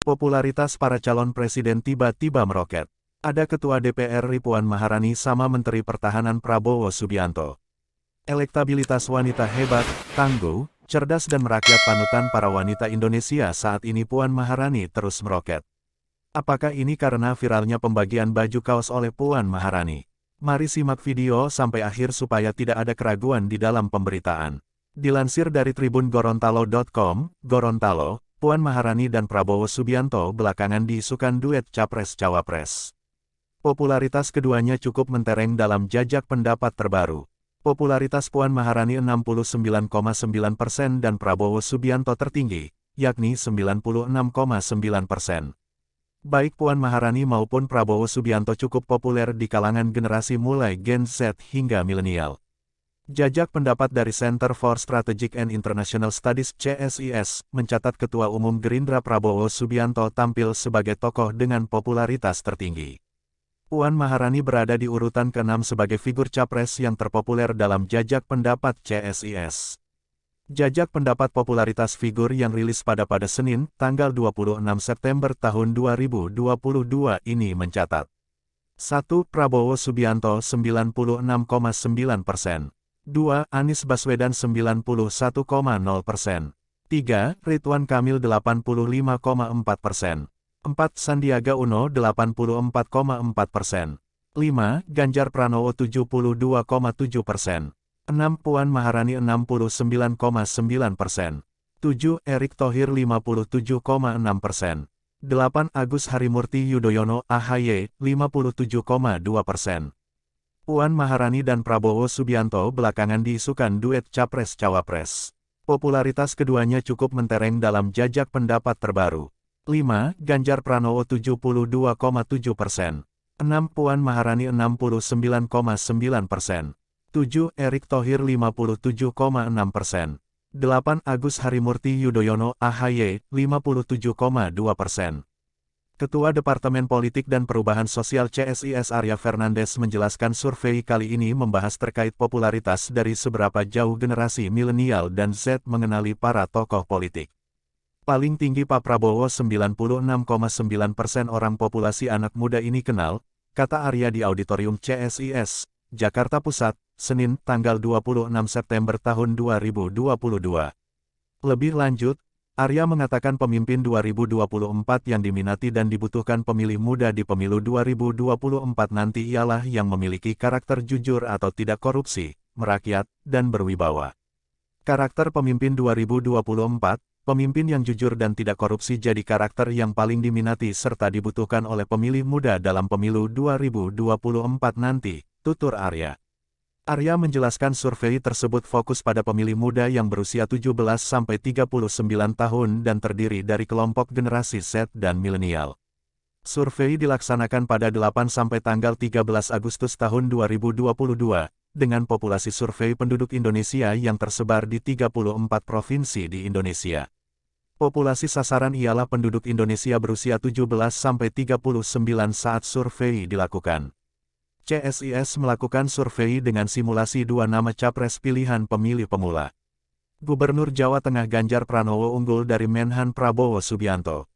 Popularitas para calon presiden tiba-tiba meroket. Ada Ketua DPR Puan Maharani sama Menteri Pertahanan Prabowo Subianto. Elektabilitas wanita hebat, tangguh, cerdas dan merakyat panutan para wanita Indonesia saat ini Puan Maharani terus meroket. Apakah ini karena viralnya pembagian baju kaos oleh Puan Maharani? Mari simak video sampai akhir supaya tidak ada keraguan di dalam pemberitaan. Dilansir dari Tribun Gorontalo.com, Gorontalo, Puan Maharani dan Prabowo Subianto belakangan diisukan duet Capres-Cawapres. Popularitas keduanya cukup mentereng dalam jajak pendapat terbaru. Popularitas Puan Maharani 69,9% dan Prabowo Subianto tertinggi, yakni 96,9%. Baik Puan Maharani maupun Prabowo Subianto cukup populer di kalangan generasi mulai Gen Z hingga milenial. Jajak pendapat dari Center for Strategic and International Studies (CSIS) mencatat Ketua Umum Gerindra Prabowo Subianto tampil sebagai tokoh dengan popularitas tertinggi. Puan Maharani berada di urutan ke-6 sebagai figur capres yang terpopuler dalam jajak pendapat CSIS. Jajak pendapat popularitas figur yang rilis pada Senin, tanggal 26 September tahun 2022 ini mencatat. 1. Prabowo Subianto 96,9%. 2. Anies Baswedan 91,0%. 3. Ridwan Kamil 85,4%. 4. Sandiaga Uno 84,4%. 5. Ganjar Pranowo 72,7%. 6. Puan Maharani 69,9%. 7. Erick Thohir 57,6%. 8. Agus Harimurti Yudhoyono (AHY) 57,2%. Puan Maharani dan Prabowo Subianto belakangan diisukan duet Capres-Cawapres. Popularitas keduanya cukup mentereng dalam jajak pendapat terbaru. 5. Ganjar Pranowo 72,7%. 6. Puan Maharani 69,9%. 7. Erick Thohir 57,6%. 8. Agus Harimurti Yudhoyono (AHY) 57,2%. Ketua Departemen Politik dan Perubahan Sosial CSIS Arya Fernandes menjelaskan survei kali ini membahas terkait popularitas dari seberapa jauh generasi milenial dan Z mengenali para tokoh politik. Paling tinggi Pak Prabowo 96,9% orang populasi anak muda ini kenal, kata Arya di Auditorium CSIS, Jakarta Pusat, Senin, tanggal 26 September tahun 2022. Lebih lanjut, Arya mengatakan pemimpin 2024 yang diminati dan dibutuhkan pemilih muda di pemilu 2024 nanti ialah yang memiliki karakter jujur atau tidak korupsi, merakyat, dan berwibawa. Karakter pemimpin 2024, pemimpin yang jujur dan tidak korupsi jadi karakter yang paling diminati serta dibutuhkan oleh pemilih muda dalam pemilu 2024 nanti, tutur Arya. Arya menjelaskan survei tersebut fokus pada pemilih muda yang berusia 17-39 tahun dan terdiri dari kelompok generasi Z dan milenial. Survei dilaksanakan pada 8 sampai tanggal 13 Agustus tahun 2022, dengan populasi survei penduduk Indonesia yang tersebar di 34 provinsi di Indonesia. Populasi sasaran ialah penduduk Indonesia berusia 17-39 saat survei dilakukan. CSIS melakukan survei dengan simulasi dua nama capres pilihan pemilih pemula. Gubernur Jawa Tengah Ganjar Pranowo unggul dari Menhan Prabowo Subianto.